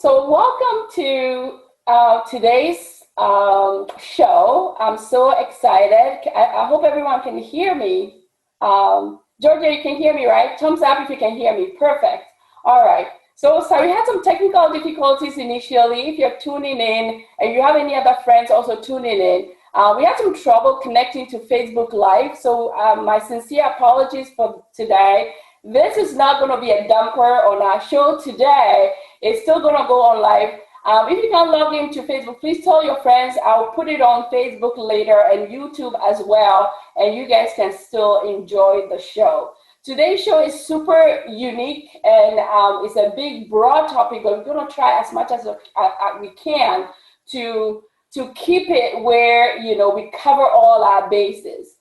So welcome to today's show. I'm so excited. I hope everyone can hear me. Georgia, you can hear me, right? Thumbs up if you can hear me. Perfect. All right. So sorry, we had some technical difficulties initially. If you're tuning in and you have any other friends also tuning in, we had some trouble connecting to Facebook Live. So my sincere apologies for today. This is not going to be a dumper on our show today. It's still going to go on live. If you can log into Facebook, please tell your friends. I'll put it on Facebook later and YouTube as well, and you guys can still enjoy the show. Today's show is super unique, and it's a big, broad topic, but we're going to try as much as we can to keep it where, we cover all our bases.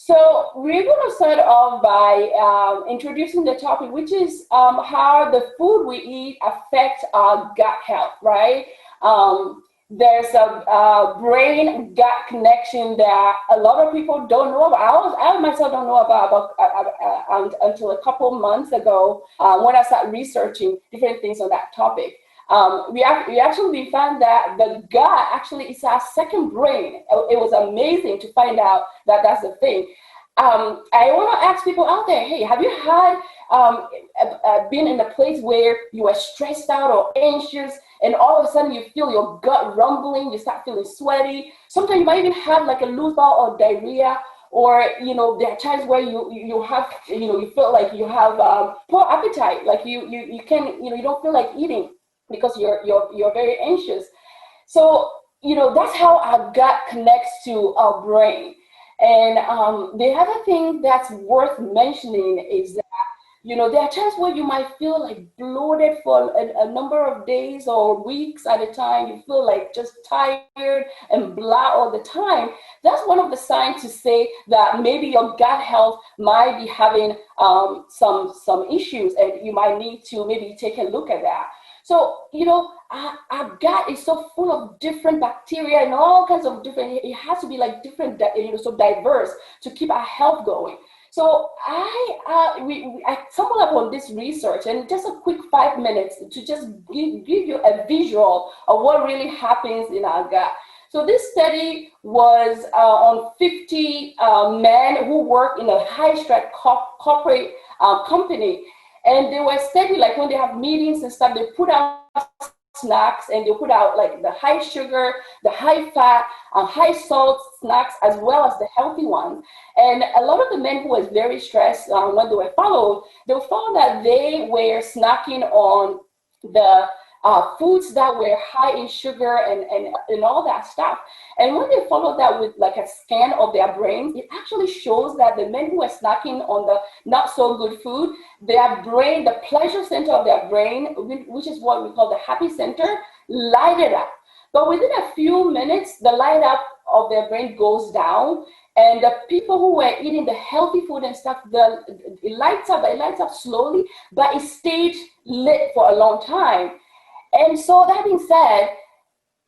So we're going to start off by introducing the topic, which is how the food we eat affects our gut health, right? There's a brain-gut connection that a lot of people don't know about. I myself don't know about until a couple months ago when I started researching different things on that topic. We actually found that the gut actually is our second brain. It was amazing to find out that that's the thing. I want to ask people out there, hey, have you had been in a place where you were stressed out or anxious and all of a sudden you feel your gut rumbling, you start feeling sweaty? Sometimes you might even have like a loose bowel or diarrhea, or there are times where you have you feel like you have poor appetite, like you can you don't feel like eating because you're very anxious. So that's how our gut connects to our brain. And the other thing that's worth mentioning is that there are times where you might feel like bloated for a number of days or weeks at a time. You feel like just tired and blah all the time. That's one of the signs to say that maybe your gut health might be having some issues, and you might need to maybe take a look at that. So, our gut is so full of different bacteria and all kinds of different, it has to be like different, so diverse to keep our health going. So I stumbled upon this research, and just a quick 5 minutes to just give you a visual of what really happens in our gut. So this study was on 50 men who work in a high-stress corporate company. And they were studying, like when they have meetings and stuff, they put out snacks, and they put out like the high sugar, the high fat, high salt snacks, as well as the healthy ones. And a lot of the men who was very stressed when they were followed, they found that they were snacking on the foods that were high in sugar and all that stuff. And when they followed that with like a scan of their brains, it actually shows that the men who were snacking on the not so good food, their brain, the pleasure center of their brain, which is what we call the happy center, lighted up. But within a few minutes, the light up of their brain goes down. And the people who were eating the healthy food and stuff, it lights up slowly, but it stayed lit for a long time. And so that being said,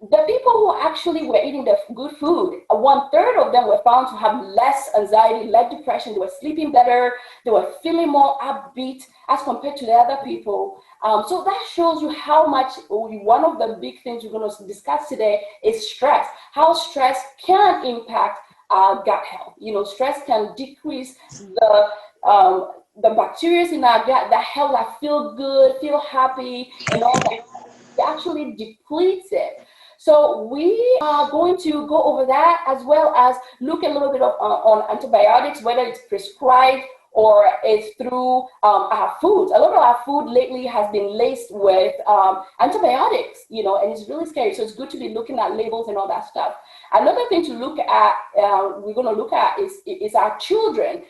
the people who actually were eating the good food, 1/3 of them were found to have less anxiety, less depression. They were sleeping better. They were feeling more upbeat as compared to the other people. So that shows you how much, one of the big things we're going to discuss today is stress, how stress can impact our gut health. Stress can decrease the bacteria in our gut that help us feel good, feel happy, and all that. It actually depletes it. So we are going to go over that, as well as look a little bit on antibiotics, whether it's prescribed or it's through our foods. A lot of our food lately has been laced with antibiotics, and it's really scary. So it's good to be looking at labels and all that stuff. Another thing to look at, we're going to look at is our children.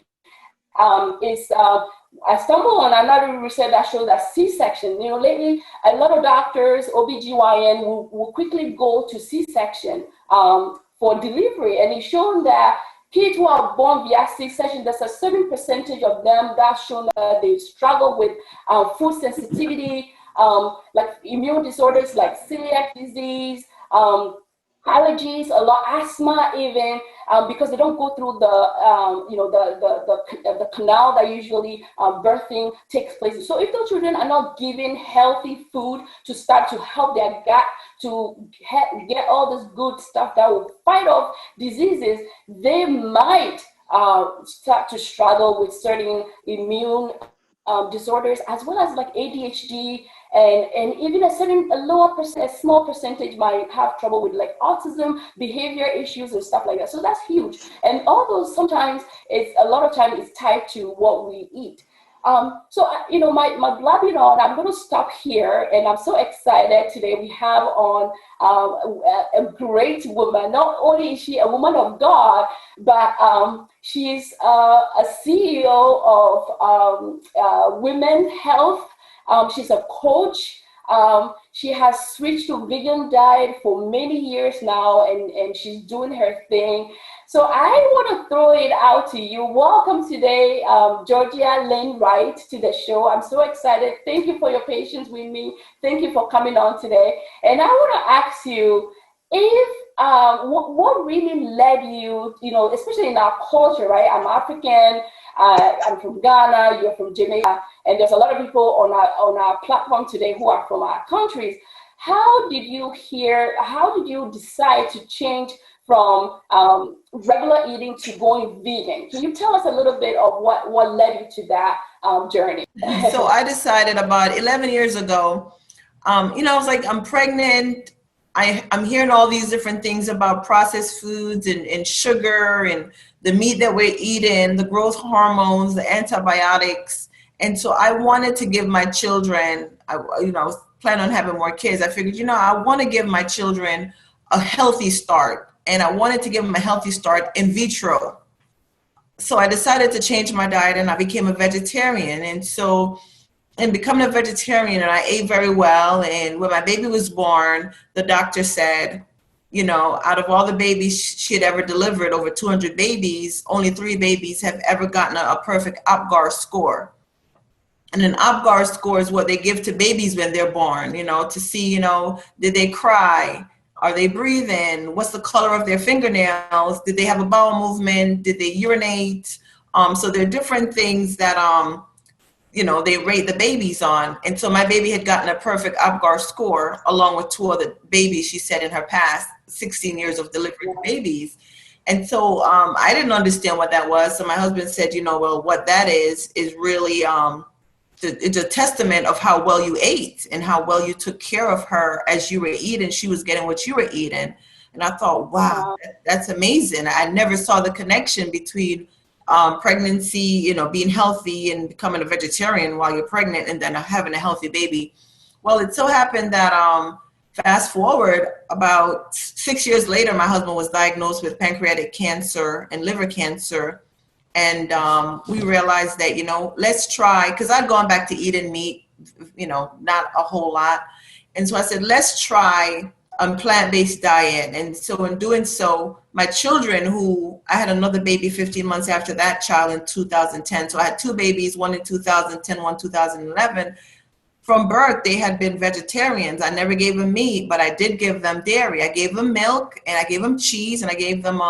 I stumbled on another research that shows that C-section, lately a lot of doctors, OBGYN will quickly go to C-section for delivery, and it's shown that kids who are born via C-section, there's a certain percentage of them that's shown that they struggle with food sensitivity, like immune disorders like celiac disease, allergies, a lot asthma even, because they don't go through the canal that usually birthing takes place. So if the children are not given healthy food to start to help their gut to get all this good stuff that will fight off diseases, they might start to struggle with certain immune disorders, as well as like ADHD, and even a small percentage might have trouble with like autism, behavior issues, and stuff like that. So that's huge. And all those sometimes it's a lot of time is tied to what we eat. My blabbing on, I'm going to stop here, and I'm so excited today. We have on a great woman. Not only is she a woman of God, but she's a CEO of Women Health. She's a coach. She has switched to vegan diet for many years now, and she's doing her thing. So I want to throw it out to you. Welcome today, Georgia Lynn Wright, to the show. I'm so excited. Thank you for your patience with me. Thank you for coming on today. And I want to ask you, if what really led you, especially in our culture, right? I'm African, I'm from Ghana, you're from Jamaica, and there's a lot of people on our platform today who are from our countries. How did you decide to change from regular eating to going vegan? Can you tell us a little bit of what led you to that journey? So I decided about 11 years ago, I was like, I'm pregnant. I'm hearing all these different things about processed foods and sugar and the meat that we're eating, the growth hormones, the antibiotics. And so I wanted to give my children, I was planning on having more kids. I figured, I want to give my children a healthy start. And I wanted to give them a healthy start in vitro. So I decided to change my diet, and I became a vegetarian. And so in becoming a vegetarian, and I ate very well. And when my baby was born, the doctor said, out of all the babies she had ever delivered, over 200 babies, only 3 babies have ever gotten a perfect APGAR score. And an APGAR score is what they give to babies when they're born, to see, did they cry? Are they breathing? What's the color of their fingernails? Did they have a bowel movement? Did they urinate? So there are different things that, they rate the babies on. And so my baby had gotten a perfect APGAR score, along with 2 other babies, she said, in her past 16 years of delivering babies. And so I didn't understand what that was. So my husband said, well, what that is really, it's a testament of how well you ate and how well you took care of her as you were eating. She was getting what you were eating. And I thought, wow, that's amazing. I never saw the connection between pregnancy, being healthy and becoming a vegetarian while you're pregnant and then having a healthy baby. Well, it so happened that fast forward about 6 years later, my husband was diagnosed with pancreatic cancer and liver cancer. And we realized that, let's try, because I'd gone back to eating meat, not a whole lot. And so I said, let's try a plant-based diet. And so in doing so, my children, who I had another baby 15 months after that child in 2010. So I had 2 babies, one in 2010, one in 2011. From birth, they had been vegetarians. I never gave them meat, but I did give them dairy. I gave them milk, and I gave them cheese, and I gave them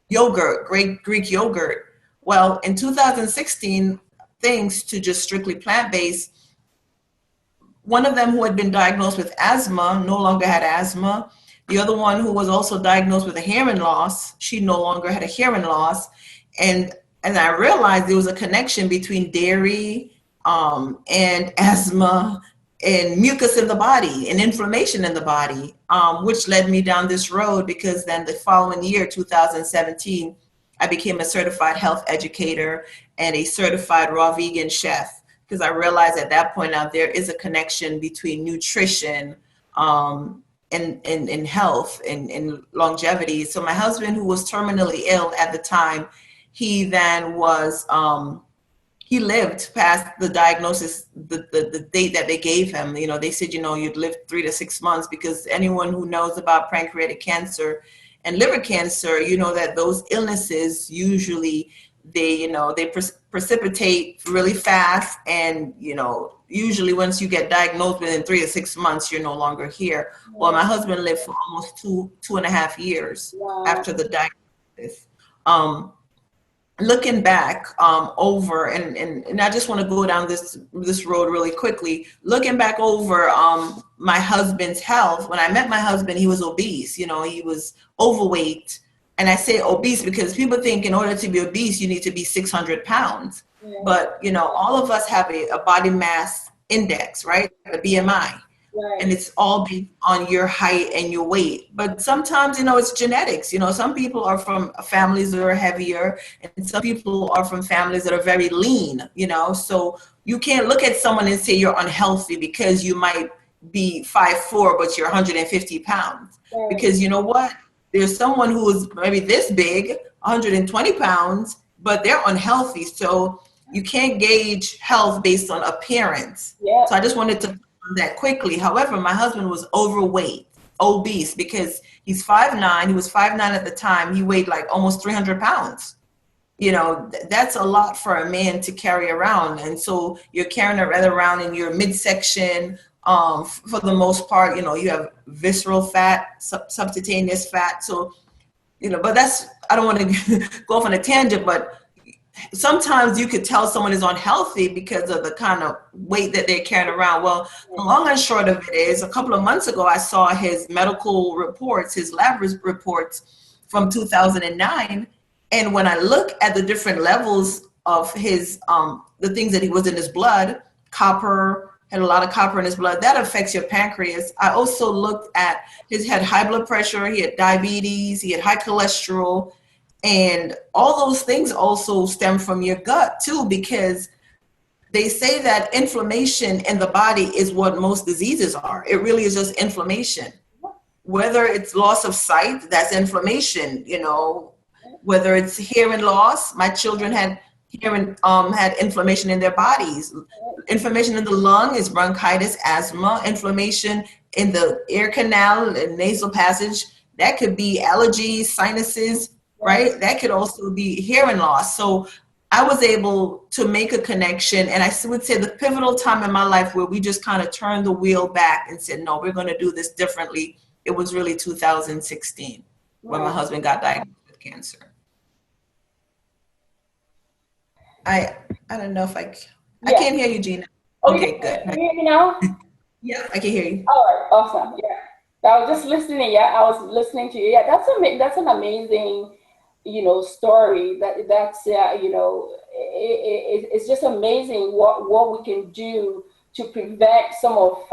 yogurt, Greek yogurt. Well, in 2016, thanks to just strictly plant-based, one of them who had been diagnosed with asthma no longer had asthma. The other one, who was also diagnosed with a hearing loss, she no longer had a hearing loss. And I realized there was a connection between dairy and asthma and mucus in the body and inflammation in the body, which led me down this road, because then the following year, 2017, I became a certified health educator and a certified raw vegan chef, because I realized at that point out there is a connection between nutrition and health and longevity. So my husband, who was terminally ill at the time, he then was, he lived past the diagnosis, the date that they gave him. They said, you'd live 3 to 6 months, because anyone who knows about pancreatic cancer and liver cancer, that those illnesses usually they precipitate really fast, and usually once you get diagnosed within 3 to 6 months, you're no longer here. Well, my husband lived for almost 2.5 years after the diagnosis. Looking back over, and I just want to go down this road really quickly. Looking back over my husband's health, when I met my husband, he was obese. He was overweight. And I say obese because people think in order to be obese, you need to be 600 pounds. Yeah. But, all of us have a body mass index, right? A BMI. Right. And it's all based on your height and your weight. But sometimes, it's genetics. Some people are from families that are heavier, and some people are from families that are very lean, So you can't look at someone and say you're unhealthy because you might be 5'4", but you're 150 pounds. Right. Because you know what? There's someone who is maybe this big, 120 pounds, but they're unhealthy. So you can't gauge health based on appearance. Yeah. So I just wanted to put on that quickly. However, my husband was overweight, obese, because he's 5'9". He was 5'9" at the time. He weighed like almost 300 pounds. That's a lot for a man to carry around. And so you're carrying it right around in your midsection. For the most part, you have visceral fat, subcutaneous fat. So, but I don't want to go off on a tangent, but sometimes you could tell someone is unhealthy because of the kind of weight that they're carrying around. Well, the long and short of it is, a couple of months ago, I saw his medical reports, his lab reports from 2009. And when I look at the different levels of his, the things that he was in his blood, copper, had a lot of copper in his blood, that affects your pancreas. I also looked at had high blood pressure, he had diabetes, he had high cholesterol, and all those things also stem from your gut too, because they say that inflammation in the body is what most diseases are. It really is just inflammation. Whether it's loss of sight, that's inflammation, whether it's hearing loss, my children had inflammation in their bodies. Inflammation in the lung is bronchitis, asthma. Inflammation in the ear canal and nasal passage, that could be allergies, sinuses, right? That could also be hearing loss. So I was able to make a connection, and I would say the pivotal time in my life where we just kind of turned the wheel back and said, no, we're going to do this differently. It was really 2016 when my husband got diagnosed with cancer. I don't know if I can't hear you, Gina. Okay, good. Can you hear me now? Yeah, I can hear you. All right, awesome. Yeah, I was just listening. Yeah, I was listening to you. Yeah, that's an amazing, story. That's it's just amazing what we can do to prevent some of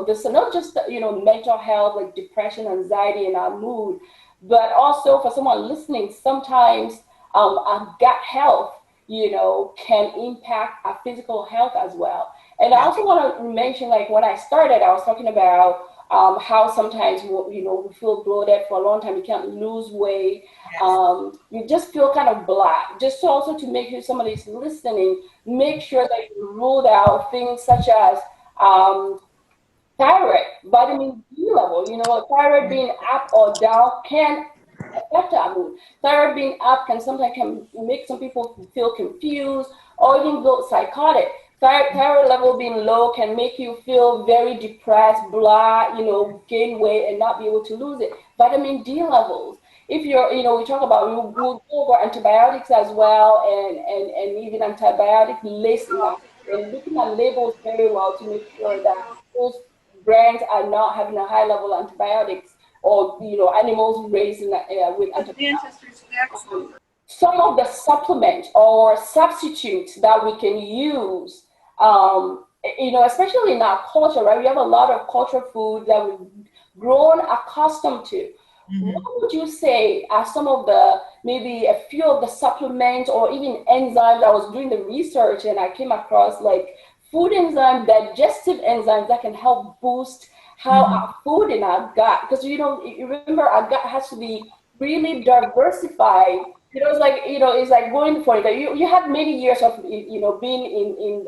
this. So not just mental health like depression, anxiety, and our mood, but also for someone listening, sometimes our gut health can impact our physical health as well. And I also want to mention, like when I started, I was talking about how sometimes we feel bloated for a long time. You can't lose weight. Yes. You just feel kind of black. Just also to make sure somebody's listening, make sure that you ruled out things such as thyroid, vitamin D level. Thyroid being up or down can affect our mood. Thyroid being up can make some people feel confused or even go psychotic. Thyroid level being low can make you feel very depressed, blah, gain weight and not be able to lose it. Vitamin D levels. If you're, we talk about, we'll go over antibiotics as well, and even antibiotic lists, and looking at labels very well to make sure that those brands are not having a high level of antibiotics, or animals raised with antibiotics. Some of the supplements or substitutes that we can use, especially in our culture, right? We have a lot of cultural food that we've grown accustomed to. Mm-hmm. What would you say are some of maybe a few of the supplements or even enzymes? I was doing the research and I came across like food enzymes, digestive enzymes that can help boost how our food in our gut, because you remember our gut has to be really diversified. It's like going for it. You have many years of being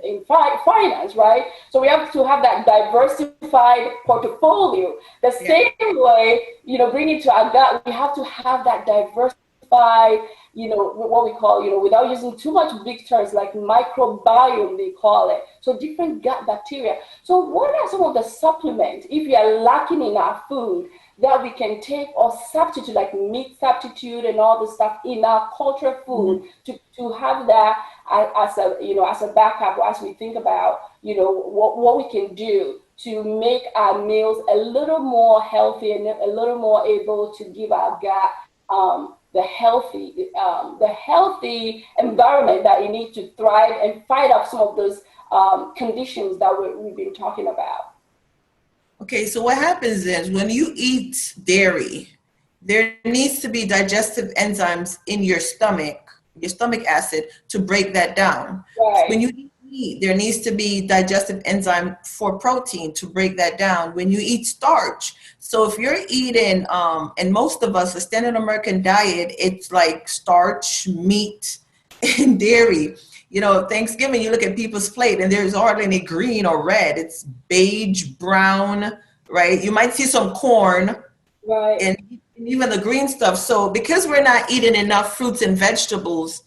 in finance, right? So we have to have that diversified portfolio. The same way, bring it to our gut, we have to have that diversified detoxify, what we call, without using too much big terms like microbiome, they call it. So different gut bacteria. So what are some of the supplements, if you are lacking in our food, that we can take or substitute, like meat substitute and all the stuff in our culture food, to have that as a backup, or as we think about, what we can do to make our meals a little more healthy and a little more able to give our gut the healthy environment that it needs to thrive and fight off some of those conditions that we've been talking about. Okay, so what happens is when you eat dairy, there needs to be digestive enzymes in your stomach acid, to break that down. Right. When you eat meat, there needs to be digestive enzyme for protein to break that down. When you eat starch, so if you're eating, and most of us, the standard American diet, it's like starch, meat, and dairy. Thanksgiving, you look at people's plate and there's hardly any green or red. It's beige, brown, right? You might see some corn, right, and even the green stuff. So because we're not eating enough fruits and vegetables,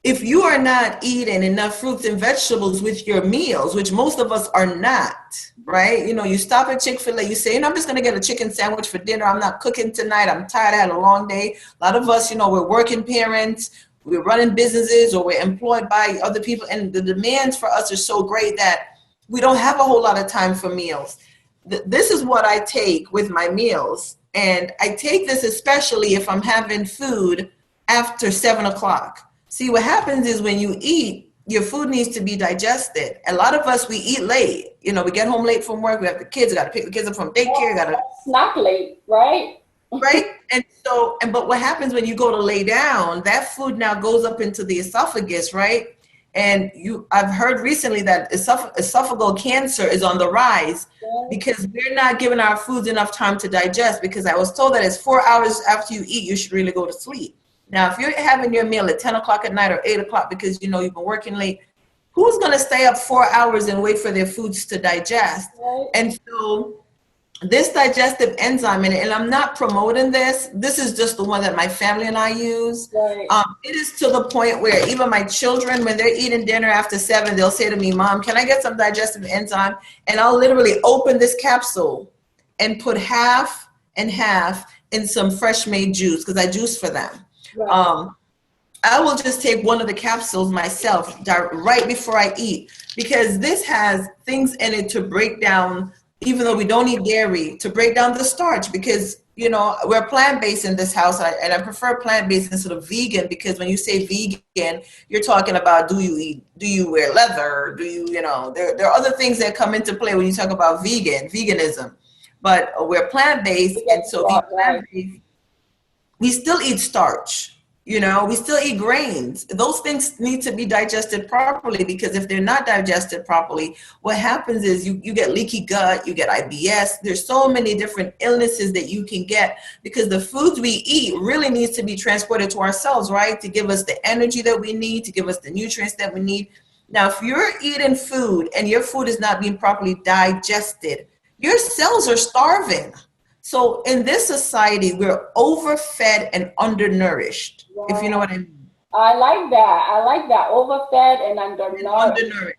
if you are not eating enough fruits and vegetables with your meals, which most of us are not, right? You stop at Chick-fil-A, you say, I'm just going to get a chicken sandwich for dinner. I'm not cooking tonight. I'm tired. I had a long day. A lot of us, we're working parents. We're running businesses, or we're employed by other people, and the demands for us are so great that we don't have a whole lot of time for meals. This is what I take with my meals, and I take this especially if I'm having food after 7 o'clock. See, what happens is when you eat, your food needs to be digested. A lot of us, we eat late. We get home late from work. We have the kids. We got to pick the kids up from daycare. Got to snack late, right? Right. But what happens when you go to lay down, that food now goes up into the esophagus, right? And I've heard recently that esophageal cancer is on the rise, because we're not giving our foods enough time to digest, because I was told that it's 4 hours after you eat, you should really go to sleep. Now, if you're having your meal at 10 o'clock at night or 8 o'clock because you've been working late, who's going to stay up 4 hours and wait for their foods to digest? Right. And so this digestive enzyme, and I'm not promoting this is just the one that my family and I use. Right. It is to the point where even my children, when they're eating dinner after 7, they'll say to me, Mom, can I get some digestive enzyme? And I'll literally open this capsule and put half and half in some fresh made juice, because I juice for them. Right. I will just take one of the capsules myself right before I eat, because this has things in it to break down, even though we don't eat dairy, to break down the starch, because we're plant-based in this house, and I prefer plant-based instead of vegan, because when you say vegan, you're talking about, do you wear leather, there are other things that come into play when you talk about veganism. But we're plant-based, and so being plant-based, we still eat starch. We still eat grains. Those things need to be digested properly, because if they're not digested properly, what happens is you get leaky gut, you get IBS. There's so many different illnesses that you can get, because the foods we eat really needs to be transported to our cells, right? To give us the energy that we need, to give us the nutrients that we need. Now, if you're eating food and your food is not being properly digested, your cells are starving. So in this society, we're overfed and undernourished, if you know what I mean. I like that. Overfed and undernourished.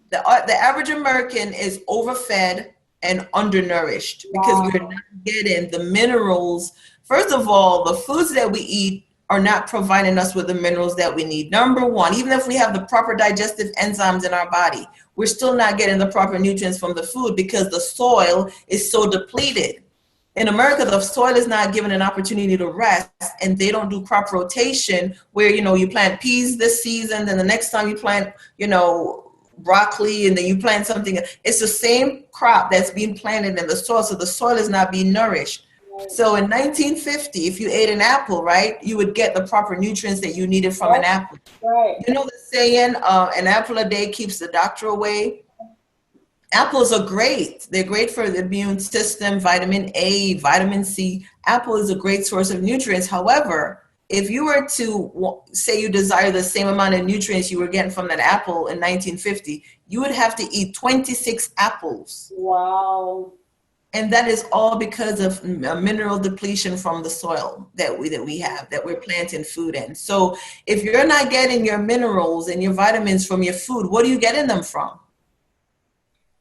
The average American is overfed and undernourished, because we're not getting the minerals. First of all, the foods that we eat are not providing us with the minerals that we need. Number one, even if we have the proper digestive enzymes in our body, we're still not getting the proper nutrients from the food, because the soil is so depleted. In America, the soil is not given an opportunity to rest, and they don't do crop rotation where, you plant peas this season, then the next time you plant, broccoli, and then you plant something. It's the same crop that's being planted in the soil, so the soil is not being nourished. So in 1950, if you ate an apple, right, you would get the proper nutrients that you needed from an apple. Right. You know the saying, an apple a day keeps the doctor away? Apples are great. They're great for the immune system, vitamin A, vitamin C. Apple is a great source of nutrients. However, if you were to say you desire the same amount of nutrients you were getting from that apple in 1950, you would have to eat 26 apples. Wow. And that is all because of mineral depletion from the soil that we have, that we're planting food in. So if you're not getting your minerals and your vitamins from your food, what are you getting them from?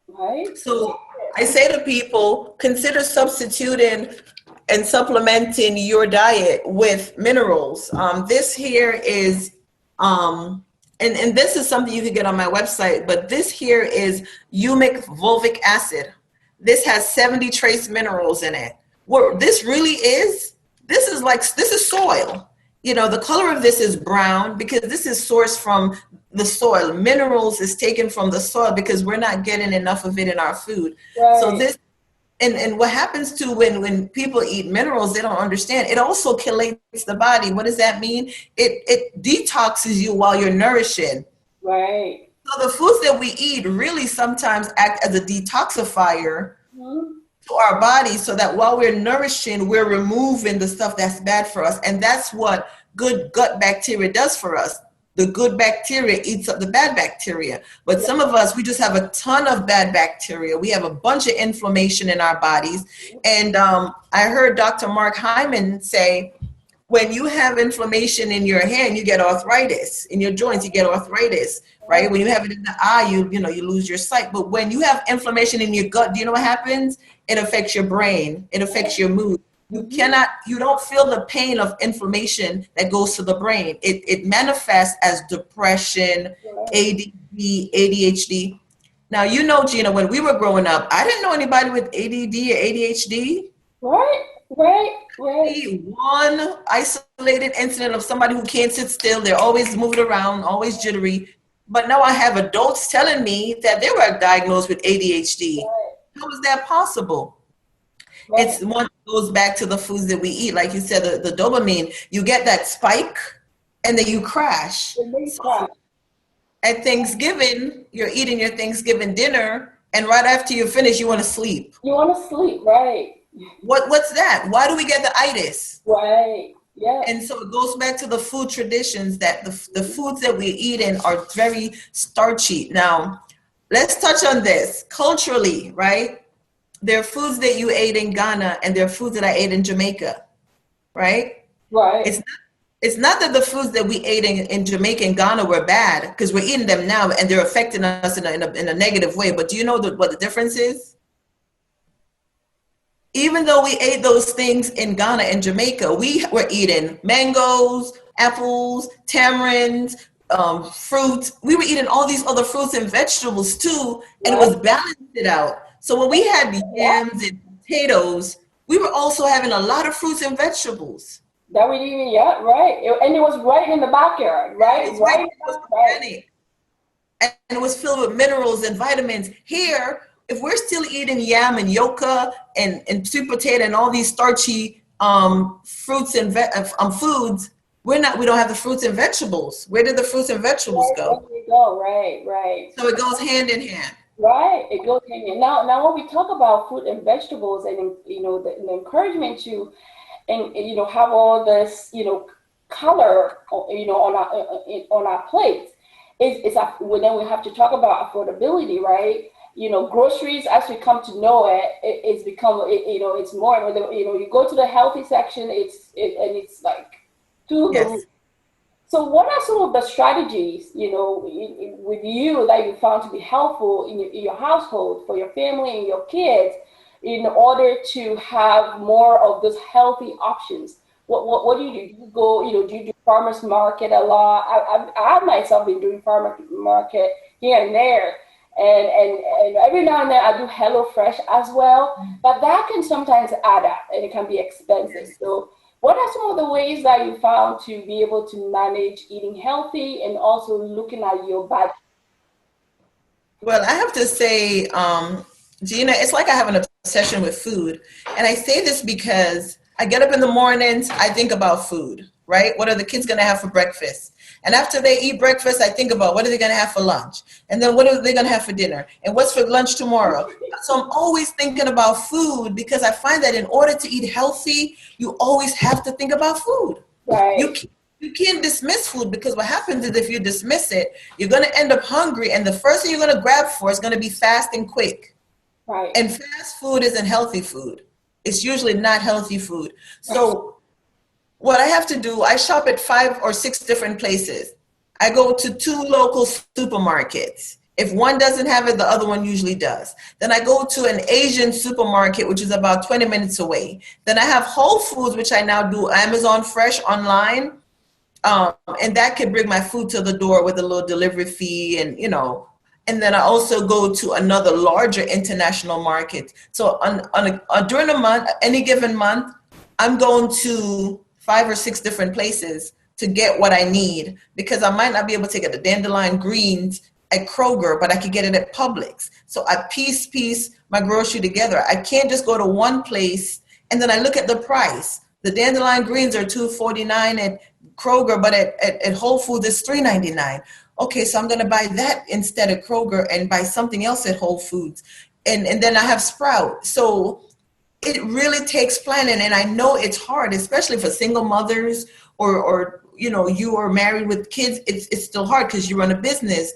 Right. So I say to people, consider substituting and supplementing your diet with minerals. This here is, and this is something you can get on my website, but this here is humic fulvic acid. This has 70 trace minerals in it. What this really is, this is soil. You know, the color of this is brown because this is sourced from the soil. Minerals is taken from the soil because we're not getting enough of it in our food. Right. So this, and what happens to when people eat minerals, they don't understand. It also chelates the body. What does that mean? It detoxes you while you're nourishing. Right. So the foods that we eat really sometimes act as a detoxifier to our body, so that while we're nourishing, we're removing the stuff that's bad for us. And that's what good gut bacteria does for us. The good bacteria eats up the bad bacteria. But some of us, we just have a ton of bad bacteria. We have a bunch of inflammation in our bodies. And I heard Dr. Mark Hyman say, when you have inflammation in your hand, you get arthritis. In your joints, you get arthritis, right? When you have it in the eye, you lose your sight. But when you have inflammation in your gut, do you know what happens? It affects your brain. It affects your mood. You don't feel the pain of inflammation that goes to the brain. It manifests as depression, ADD, ADHD. Now, you know, Gina, when we were growing up, I didn't know anybody with ADD or ADHD. Right. One isolated incident of somebody who can't sit still. They're always moving around, always jittery. But now I have adults telling me that they were diagnosed with ADHD. Right. How is that possible? Right. It's one that goes back to the foods that we eat. Like you said, the dopamine, you get that spike and then you crash. So at Thanksgiving, you're eating your Thanksgiving dinner, and right after you finish, you want to sleep. You want to sleep, right. What's that? Why do we get the itis? Right. Yeah. And so it goes back to the food traditions, that the foods that we eat in are very starchy. Now, let's touch on this. Culturally, right? There are foods that you ate in Ghana and there are foods that I ate in Jamaica, right? Right. It's not that the foods that we ate in Jamaica and Ghana were bad, because we're eating them now and they're affecting us in a negative way. But do you know what the difference is? Even though we ate those things in Ghana and Jamaica, we were eating mangoes, apples, tamarinds, fruit. We were eating all these other fruits and vegetables too, and it was balanced out. So when we had yams and potatoes, we were also having a lot of fruits and vegetables. That we didn't, right. And it was right in the backyard, right? It's right. It was organic. And it was filled with minerals and vitamins. Here, if we're still eating yam and yuca and sweet potato and all these starchy fruits and foods, we don't have the fruits and vegetables. Where did the fruits and vegetables go? There you go. Right. So it goes hand in hand. Right, it goes hand in hand. Now when we talk about fruit and vegetables, and the encouragement to, and have all this color on our plates, then we have to talk about affordability, right? Groceries, as we come to know it's become, it's more, you go to the healthy section, it's like through the roof. So what are some of the strategies, with you that you found to be helpful in your household, for your family and your kids, in order to have more of those healthy options? What do you do? Do you go, do you do farmers market a lot? I myself been doing farmers market here and there. And every now and then I do HelloFresh as well, but that can sometimes add up and it can be expensive. So what are some of the ways that you found to be able to manage eating healthy and also looking at your budget? Well, I have to say, Gina, it's like I have an obsession with food. And I say this because I get up in the mornings, I think about food, right? What are the kids going to have for breakfast? And after they eat breakfast, I think about what are they going to have for lunch? And then what are they going to have for dinner? And what's for lunch tomorrow? So I'm always thinking about food, because I find that in order to eat healthy, you always have to think about food. Right. You can't dismiss food, because what happens is if you dismiss it, you're going to end up hungry. And the first thing you're going to grab for is going to be fast and quick. Right. And fast food isn't healthy food. It's usually not healthy food. Right. So what I have to do, I shop at 5 or 6 different places. I go to 2 local supermarkets. If one doesn't have it, the other one usually does. Then I go to an Asian supermarket, which is about 20 minutes away. Then I have Whole Foods, which I now do Amazon Fresh online. And that could bring my food to the door with a little delivery fee and, and then I also go to another larger international market. So during a month, any given month, I'm going to 5 or 6 different places to get what I need because I might not be able to get the dandelion greens at Kroger, but I could get it at Publix. So I piece my grocery together. I can't just go to one place and then I look at the price. The dandelion greens are $2.49 at Kroger, but at Whole Foods it's $3.99. Okay, so I'm going to buy that instead of Kroger and buy something else at Whole Foods. And then I have Sprout. So it really takes planning. And I know it's hard, especially for single mothers or you are married with kids. It's still hard because you run a business,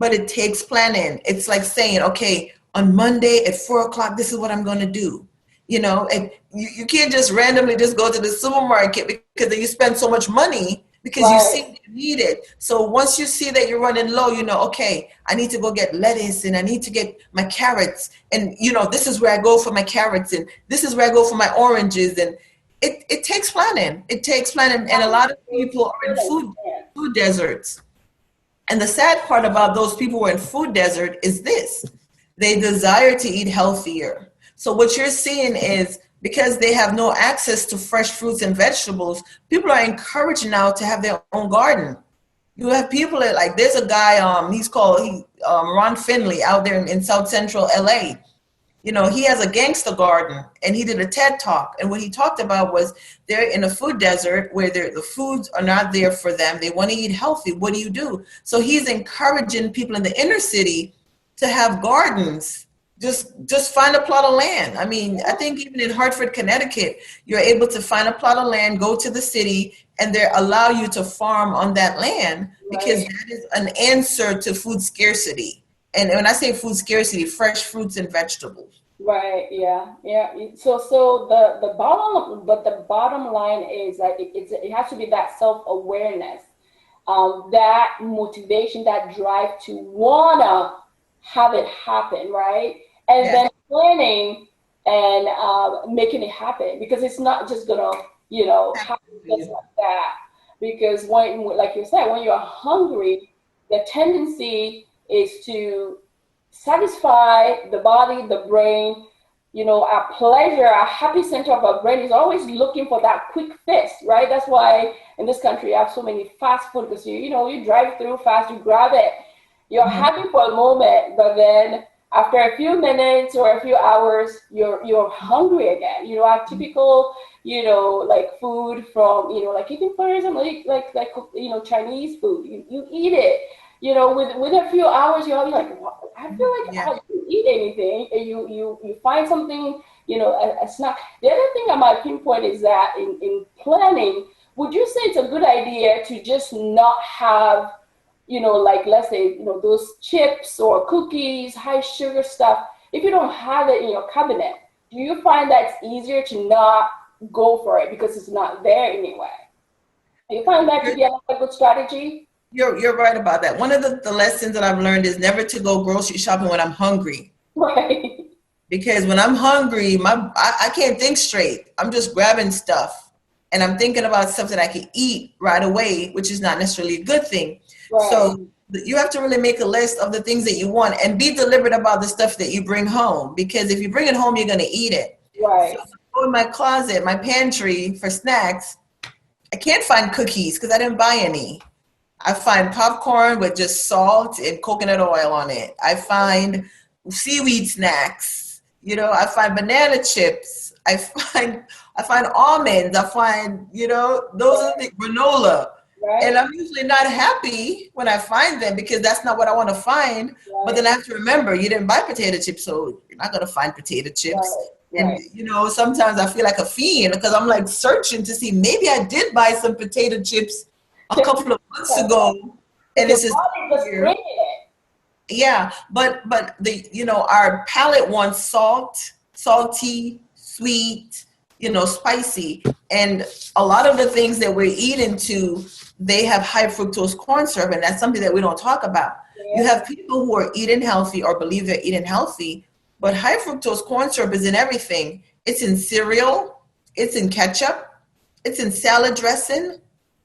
but it takes planning. It's like saying, okay, on Monday at 4 o'clock, this is what I'm going to do. And you can't just randomly just go to the supermarket because then you spend so much money because you see you need it. So once you see that you're running low, okay, I need to go get lettuce and I need to get my carrots. And, this is where I go for my carrots and this is where I go for my oranges. And it takes planning. It takes planning. And a lot of people are in food deserts. And the sad part about those people who are in food desert is this. They desire to eat healthier. So what you're seeing is because they have no access to fresh fruits and vegetables, people are encouraged now to have their own garden. You have people that there's a guy, he's called Ron Finley out there in South Central LA. He has a gangster garden and he did a TED talk. And what he talked about was they're in a food desert where the foods are not there for them. They want to eat healthy. What do you do? So he's encouraging people in the inner city to have gardens. Just find a plot of land. I mean, I think even in Hartford, Connecticut, you're able to find a plot of land, go to the city, and they allow you to farm on that land because that is an answer to food scarcity. And when I say food scarcity, fresh fruits and vegetables. Right. Yeah. Yeah. So the bottom line is that it has to be that self-awareness, that motivation, that drive to wanna have it happen, right? And then planning and making it happen because it's not just gonna happen just like that. Because like you said, when you're hungry, the tendency is to satisfy the body, the brain. Our pleasure, our happy center of our brain is always looking for that quick fix, right? That's why in this country you have so many fast food because you drive through fast, you grab it. You're happy for a moment, but then after a few minutes or a few hours, you're hungry again. Our typical, food from, like eating tourism, like Chinese food. You eat it, with a few hours, you're like, I feel like I didn't eat anything. And you find something, a snack. The other thing I might pinpoint is that in planning, would you say it's a good idea to just not have let's say, those chips or cookies, high sugar stuff, if you don't have it in your cabinet, do you find that it's easier to not go for it because it's not there anyway? Do you find that to be a good strategy? You're right about that. One of the lessons that I've learned is never to go grocery shopping when I'm hungry. Right. Because when I'm hungry, I can't think straight. I'm just grabbing stuff. And I'm thinking about stuff that I can eat right away, which is not necessarily a good thing. Right. So you have to really make a list of the things that you want and be deliberate about the stuff that you bring home. Because if you bring it home, you're going to eat it. Right. So if I go in my closet, my pantry for snacks, I can't find cookies because I didn't buy any. I find popcorn with just salt and coconut oil on it. I find seaweed snacks. I find banana chips. I find almonds. I find, those are the granola. Right. And I'm usually not happy when I find them because that's not what I want to find. Right. But then I have to remember, you didn't buy potato chips, so you're not going to find potato chips. Right. And, sometimes I feel like a fiend because I'm like searching to see maybe I did buy some potato chips a couple of months ago. And it's just Yeah, but the our palate wants salty, sweet, spicy, and a lot of the things that we're eating to, they have high fructose corn syrup, and that's something that we don't talk about. You Yeah. have people who are eating healthy or believe they're eating healthy, but high fructose corn syrup is in everything. It's in cereal, it's in ketchup, it's in salad dressing.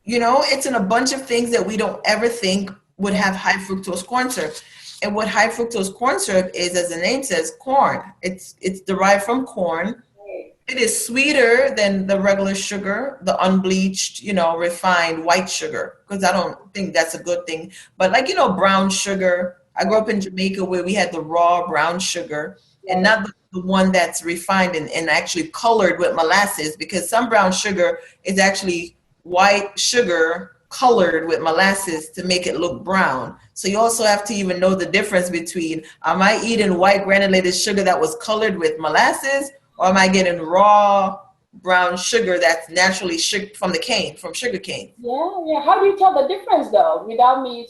It's in a bunch of things that we don't ever think would have high fructose corn syrup. And what high fructose corn syrup is, as the name says, corn. It's derived from corn. Right. It is sweeter than the regular sugar, the unbleached, refined white sugar, because I don't think that's a good thing. But like, brown sugar. I grew up in Jamaica where we had the raw brown sugar and Right. not the one that's refined and actually colored with molasses, because some brown sugar is actually white sugar colored with molasses to make it look brown. So you also have to even know the difference between, am I eating white granulated sugar that was colored with molasses, or am I getting raw brown sugar that's naturally from the cane, from sugar cane? Yeah, yeah. How do you tell the difference though, without me,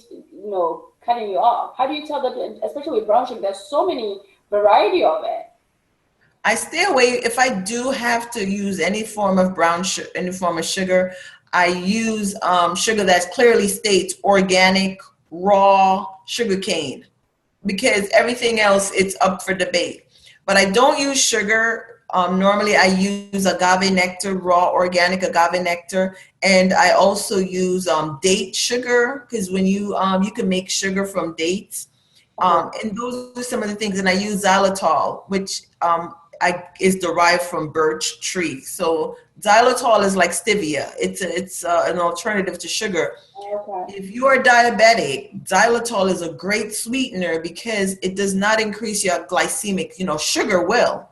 cutting you off? How do you tell the, especially with brown sugar, there's so many variety of it. I stay away if I do have to use any form of any form of sugar. I use sugar that clearly states organic, raw sugar cane, because everything else it's up for debate. But I don't use sugar. Normally, I use agave nectar, raw organic agave nectar, and I also use date sugar, because when you can make sugar from dates. Uh-huh. And those are some of the things. And I use xylitol, which is derived from birch tree. So xylitol is like stevia. It's an alternative to sugar. Okay. If you are diabetic, xylitol is a great sweetener because it does not increase your glycemic. Sugar will.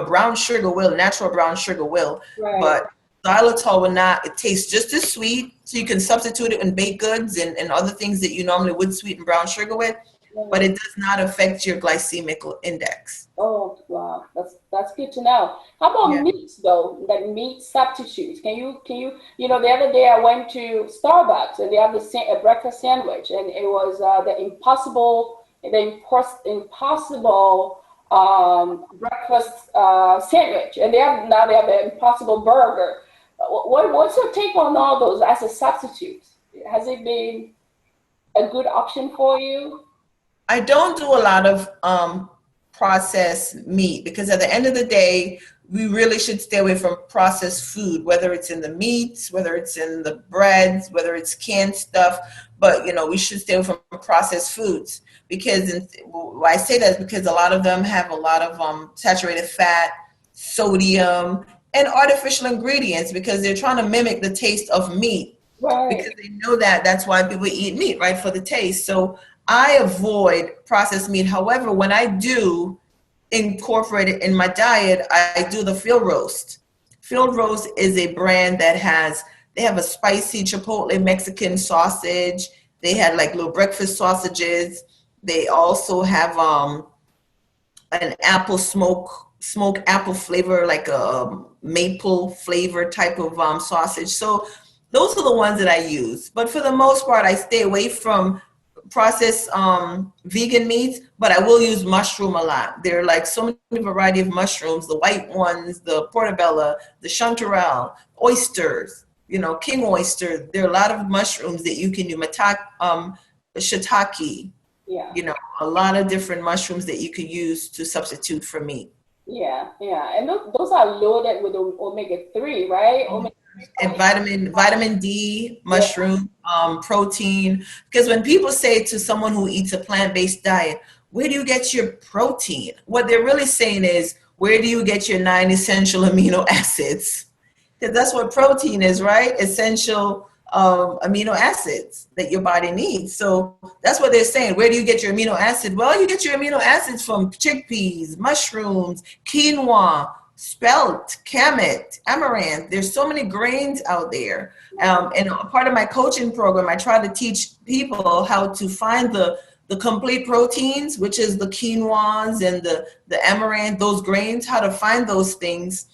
Brown sugar will. Natural brown sugar will. Right. But xylitol will not. It tastes just as sweet, so you can substitute it in baked goods and other things that you normally would sweeten brown sugar with, but Right. it does not affect your glycemic index. Oh, wow. That's good to know. How about Yeah. meats though? Like meat substitutes. The other day I went to Starbucks and they have a breakfast sandwich and it was the impossible breakfast sandwich, and they have the impossible burger. What's your take on all those as a substitute? Has it been a good option for you? I don't do a lot of processed meat, because at the end of the day, we really should stay away from processed food, whether it's in the meats, whether it's in the breads, whether it's canned stuff. But we should stay away from processed foods, because why I say that is because a lot of them have a lot of saturated fat, sodium, and artificial ingredients, because they're trying to mimic the taste of meat, Right. because they know that that's why people eat meat, right? For the taste. So I avoid processed meat. However, when I do incorporate it in my diet, I do the Field Roast. Field Roast is a brand they have a spicy Chipotle Mexican sausage. They had like little breakfast sausages. They also have an apple smoke apple flavor, like a maple flavor type of sausage. So those are the ones that I use. But for the most part, I stay away from processed vegan meats, but I will use mushroom a lot. There are like so many variety of mushrooms, the white ones, the portobello, the chanterelle, oysters, king oyster. There are a lot of mushrooms that you can do, shiitake, Yeah. a lot of different mushrooms that you could use to substitute for meat. Yeah. Yeah. And those are loaded with omega 3, right? Omega 3 And fatty. vitamin D, Yeah. mushroom, protein. Because when people say to someone who eats a plant-based diet, where do you get your protein? What they're really saying is, where do you get your 9 essential amino acids? Because that's what protein is, right? Essential amino acids that your body needs. So that's what they're saying. Where do you get your amino acid? Well, you get your amino acids from chickpeas, mushrooms, quinoa, spelt, kamut, amaranth. There's so many grains out there. And a part of my coaching program, I try to teach people how to find the complete proteins, which is the quinoas and the amaranth, those grains, how to find those things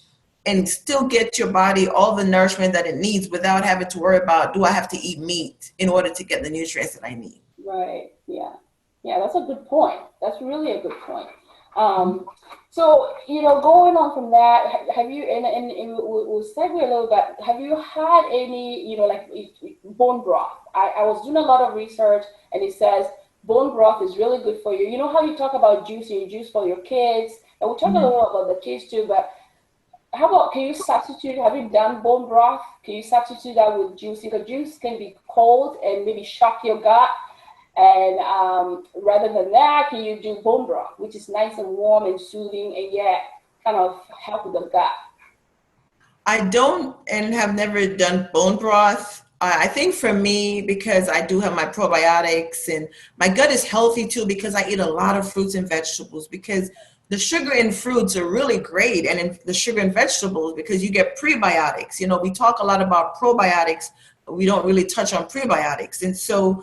and still get your body all the nourishment that it needs without having to worry about, do I have to eat meat in order to get the nutrients that I need? Right. Yeah. Yeah, that's a good point. That's really a good point. So, going on from that, have you, and we'll segue a little bit, have you had any, like bone broth? I was doing a lot of research and it says bone broth is really good for you. You know how you talk about juice, you juice for your kids, and we'll talk a Mhm. little about the kids too, but how about, can you substitute, have you done bone broth? Can you substitute that with juice? Because juice can be cold and maybe shock your gut. And rather than that, can you do bone broth, which is nice and warm and soothing and yet kind of help with the gut? I don't and have never done bone broth. I think for me, because I do have my probiotics and my gut is healthy too, because I eat a lot of fruits and vegetables, because the sugar in fruits are really great, and in the sugar in vegetables, because you get prebiotics. We talk a lot about probiotics, but we don't really touch on prebiotics. And so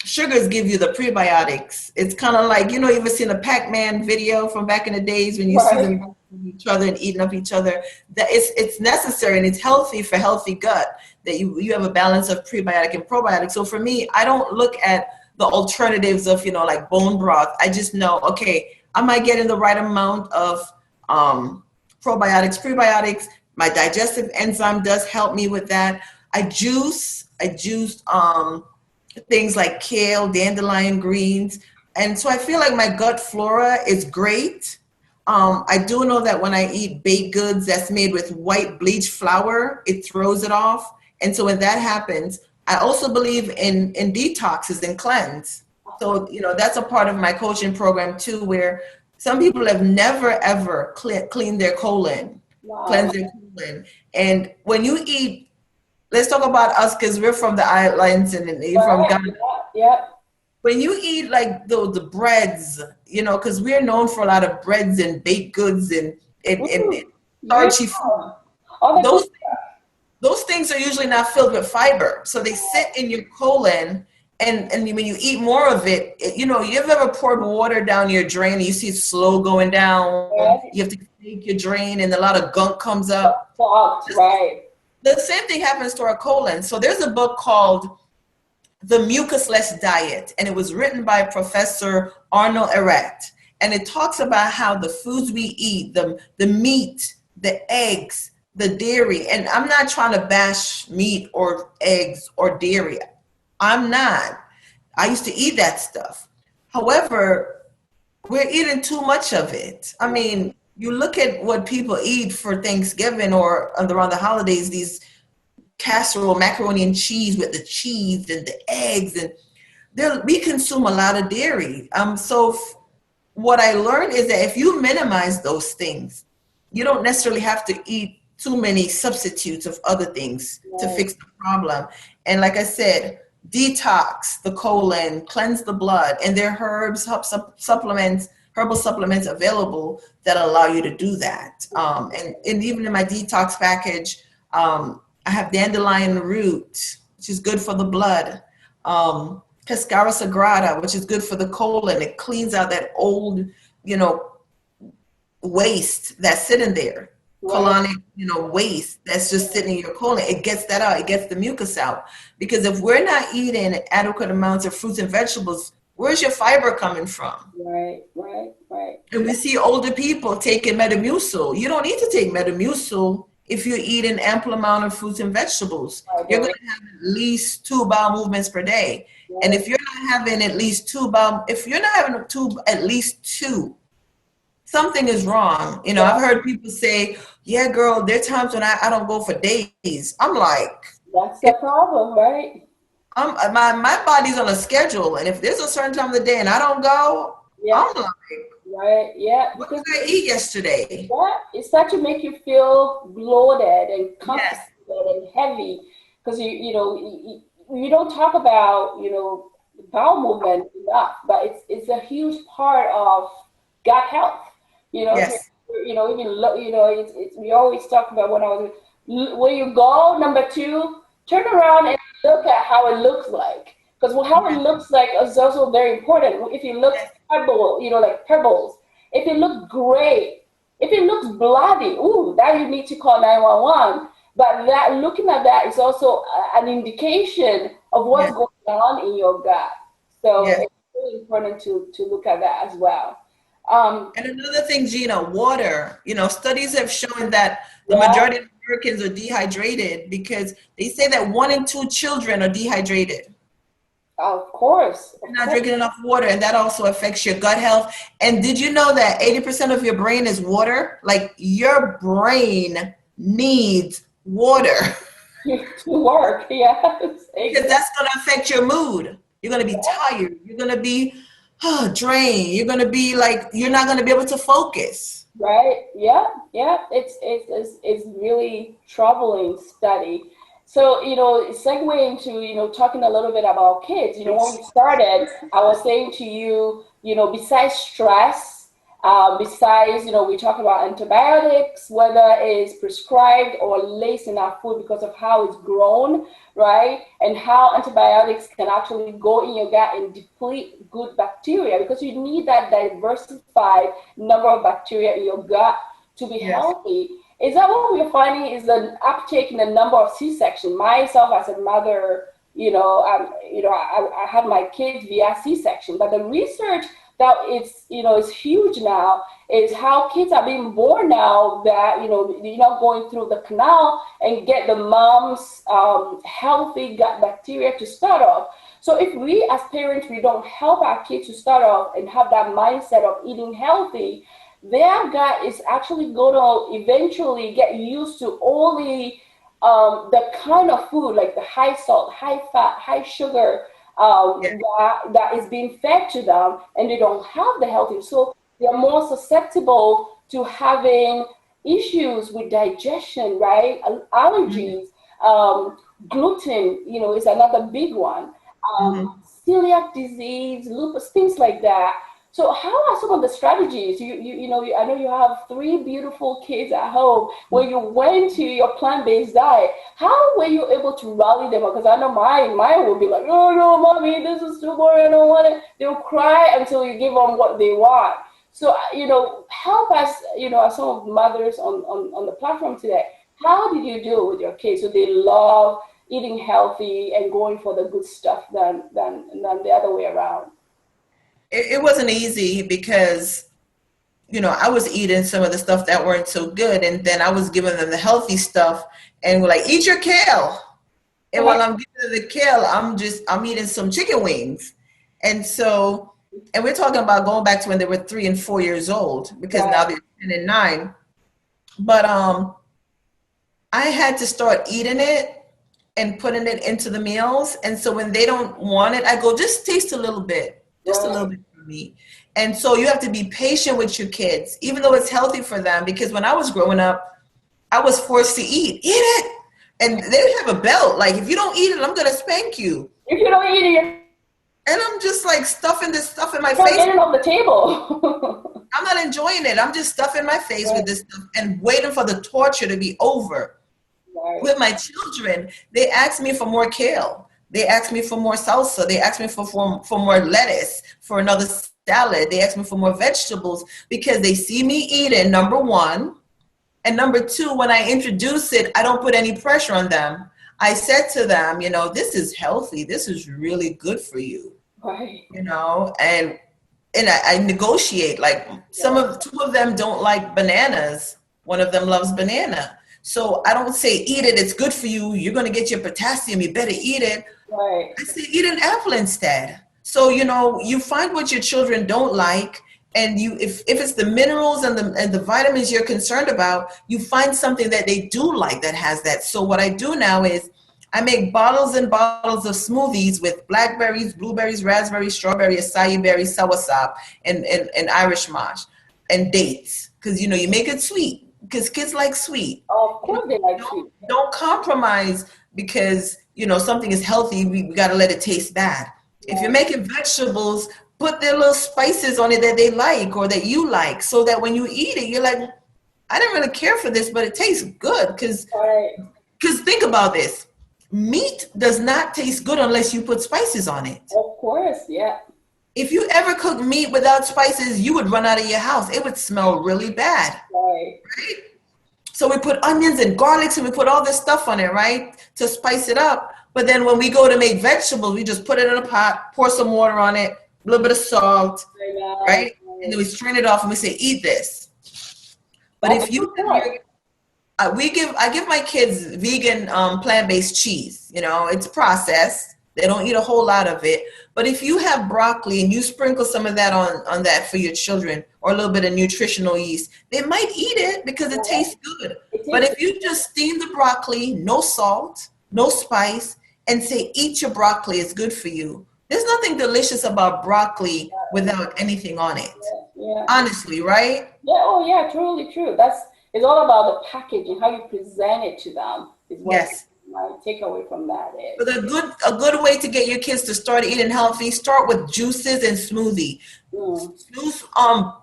sugars give you the prebiotics. It's kind of like, you ever seen a Pac-Man video from back in the days when you see Right. them each other and eating up each other? That it's necessary and it's healthy for healthy gut that you have a balance of prebiotic and probiotic. So for me, I don't look at the alternatives of like bone broth. I just know, okay, am I getting the right amount of probiotics, prebiotics? My digestive enzyme does help me with that. I juice things like kale, dandelion greens. And so I feel like my gut flora is great. I do know that when I eat baked goods that's made with white bleach flour, it throws it off. And so when that happens, I also believe in detoxes and cleanse. So, that's a part of my coaching program too, where some people have never ever cleaned their colon, Wow. cleansed their colon. And when you eat, let's talk about us because we're from the islands and you're from Right. Ghana. Yeah. Yeah. When you eat like the breads, because we're known for a lot of breads and baked goods and Ooh, yeah. starchy food, All the good those those things are usually not filled with fiber, so they sit in your colon. And when you eat more of it, you've ever poured water down your drain and you see it slow going down. stuff. You have to take your drain and a lot of gunk comes up. Clogged, right. The same thing happens to our colon. So there's a book called The Mucusless Diet, and it was written by Professor Arnold Ehret. And it talks about how the foods we eat, the meat, the eggs, the dairy, and I'm not trying to bash meat or eggs or dairy. I'm not. I used to eat that stuff. However, we're eating too much of it. I mean, you look at what people eat for Thanksgiving or around the holidays, these casserole, macaroni and cheese with the cheese and the eggs, and we consume a lot of dairy. What I learned is that if you minimize those things, you don't necessarily have to eat too many substitutes of other things to Right. fix the problem. And like I said, detox the colon, cleanse the blood, and there are supplements, herbal supplements available that allow you to do that. And even in my detox package, I have dandelion root, which is good for the blood. Cascara sagrada, which is good for the colon. It cleans out that old, you know, waste that's sitting there, Right. colonic, waste that's just sitting in your colon. It gets that out. It gets the mucus out. Because if we're not eating adequate amounts of fruits and vegetables, where's your fiber coming from? Right. Right. Right. And we see older people taking Metamucil. You don't need to take Metamucil if you eat an ample amount of fruits and vegetables. You're going Fiber. to have at least 2 bowel movements per day. And Right. if you're not having at least if you're not having at least two, something is wrong. Yeah. I've heard people say, yeah, girl, there are times when I don't go for days. I'm like, That's the if problem, right? my body's on a schedule. And if there's a certain time of the day and I don't go, Yeah. I'm like, Right. Yeah. what Because did I eat yesterday? yeah, it starts to make you feel bloated and Yes. constipated and heavy because you don't talk about bowel movement enough, but it's a huge part of gut health. If Yes. even it's we always talk about when I was when you go number two, turn around and look at how it looks like because how it Yes. looks like is also very important. If you look Yes. pebble, like pebbles, if it looks gray, if it looks bloody, ooh, that you need to call 911. But that looking at that is also an indication of what's Yes. going on in your gut. So Yes. it's really important to look at that as well. And another thing, Gina, water. Studies have shown that the Yeah, majority of Americans are dehydrated because they say that 1 in 2 children are dehydrated. of course, You're of not course. drinking enough water, and that also affects your gut health. And did you know that 80% of your brain is water? Like your brain needs water To work, yes, because exactly. that's going to affect your mood. You're going to be tired. You're going to be drained. You're going to be like, you're not going to be able to focus. Right? Yeah, yeah. It's really troubling study. So, segue into, talking a little bit about kids. When we started, I was saying to you, besides stress, besides, we talk about antibiotics, whether it's prescribed or laced in our food because of how it's grown, right? And how antibiotics can actually go in your gut and deplete good bacteria because you need that diversified number of bacteria in your gut to be Yes. healthy. Is that what we're finding is the uptake in the number of C-section? Myself as a mother, I had my kids via C-section, but the research that is huge now is how kids are being born now that, you're not going through the canal and get the mom's healthy gut bacteria to start off. So if we as parents, we don't help our kids to start off and have that mindset of eating healthy, their gut is actually going to eventually get used to only the kind of food like the high salt, high fat, high sugar Yeah. that is being fed to them, and they don't have the healthy. So they're more susceptible to having issues with digestion, right? Mhm. Allergies, gluten, is another big one. Mhm. Celiac disease, lupus, things like that. So how are some of the strategies? I know you have 3 beautiful kids at home. When you went to your plant-based diet, how were you able to rally them up? Because I know mine will be like, oh no, mommy, this is too boring, I don't want it. They'll cry until you give them what they want. So, help us, as some of the mothers on the platform today. How did you do it with your kids? So they love eating healthy and going for the good stuff than the other way around. It wasn't easy because I was eating some of the stuff that weren't so good, and then I was giving them the healthy stuff, and we're like, eat your kale. And while I'm giving them the kale, I'm eating some chicken wings. And so, and we're talking about going back to when they were 3 and 4 years old, because now Right. they're 10 and 9. But I had to start eating it and putting it into the meals. And so when they don't want it, I go, just taste just a little Right. bit for me. And so you have to be patient with your kids, even though it's healthy for them. Because when I was growing up, I was forced to eat it. And they would have a belt. Like, if you don't eat it, I'm going to spank you. If you don't eat it, And I'm just like stuffing this stuff in my you're not face. getting off the table. I'm not enjoying it. I'm just stuffing my face Right. with this stuff and waiting for the torture to be over. Right. With my children, they ask me for more kale. They ask me for more salsa. They ask me for more lettuce, for another salad. They ask me for more vegetables because they see me eating, number one. And number two, when I introduce it, I don't put any pressure on them. I said to them, this is healthy. This is really good for you, Right. and I negotiate. Like two of them don't like bananas. One of them loves banana. So I don't say, eat it, it's good for you. You're going to get your potassium. You better eat it. Right. I say, eat an apple instead. So, you find what your children don't like. And if it's the minerals and the vitamins you're concerned about, you find something that they do like that has that. So what I do now is I make bottles and bottles of smoothies with blackberries, blueberries, raspberries, strawberry, acai berry, soursop, and Irish mosh, and dates. Because, you make it sweet because kids like sweet. Of You know, course they like don't, sweet. don't compromise because, something is healthy. We got to let it taste bad. If you're Right. making vegetables, put their little spices on it that they like or that you like, so that when you eat it, you're like, I didn't really care for this, but it tastes good. Right. Because think about this. Meat does not taste good unless you put spices on it. Of course. Yeah. If you ever cook meat without spices, you would run out of your house. It would smell really bad. Right. Right? So we put onions and garlics and we put all this stuff on it, right? To spice it up. But then when we go to make vegetables, we just put it in a pot, pour some water on it, a little bit of salt, I know. right? And then we strain it off and we say, eat this. But That's if you good. have your I give my kids vegan plant-based cheese. You know, it's processed. They don't eat a whole lot of it. But if you have broccoli and you sprinkle some of that on that for your children, or a little bit of nutritional yeast, they might eat it because it tastes good. But if you just steam the broccoli, no salt, no spice, and say, eat your broccoli, it's good for you. There's nothing delicious about broccoli without anything on it. Yeah. Honestly, right? Yeah. Oh, yeah. Truly true. It's all about the packaging, how you present it to them. Is what Yes. my takeaway from that is. But a good way to get your kids to start eating healthy, start with juices and smoothie. Juice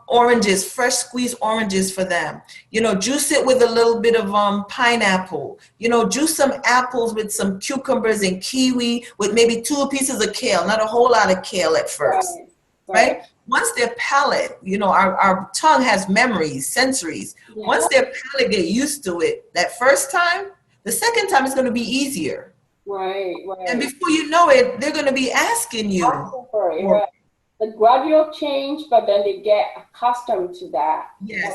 oranges, fresh squeezed oranges for them. You know, juice it with a little bit of pineapple. You know, juice some apples with some cucumbers and kiwi with maybe 2 pieces of kale, not a whole lot of kale at first. Right? Once their palate, you know, our tongue has memories, sensories. Yeah. Once their palate get used to it, that first time, the second time is going to be easier. Right. And before you know it, they're going to be asking you. Right. The gradual change, but then they get accustomed to that. Yes.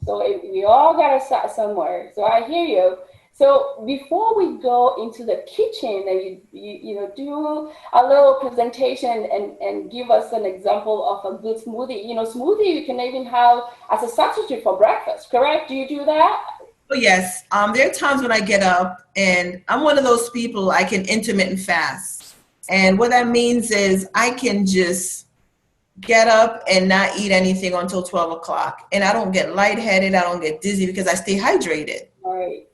So we all got to start somewhere. So I hear you. So before we go into the kitchen and you know, do a little presentation and give us an example of a good smoothie. You know, smoothie you can even have as a substitute for breakfast, correct? Do you do that? Oh, yes. There are times when I get up and I'm one of those people, I can intermittent fast. And what that means is I can just get up and not eat anything until 12 o'clock. And I don't get lightheaded. I don't get dizzy because I stay hydrated. Right.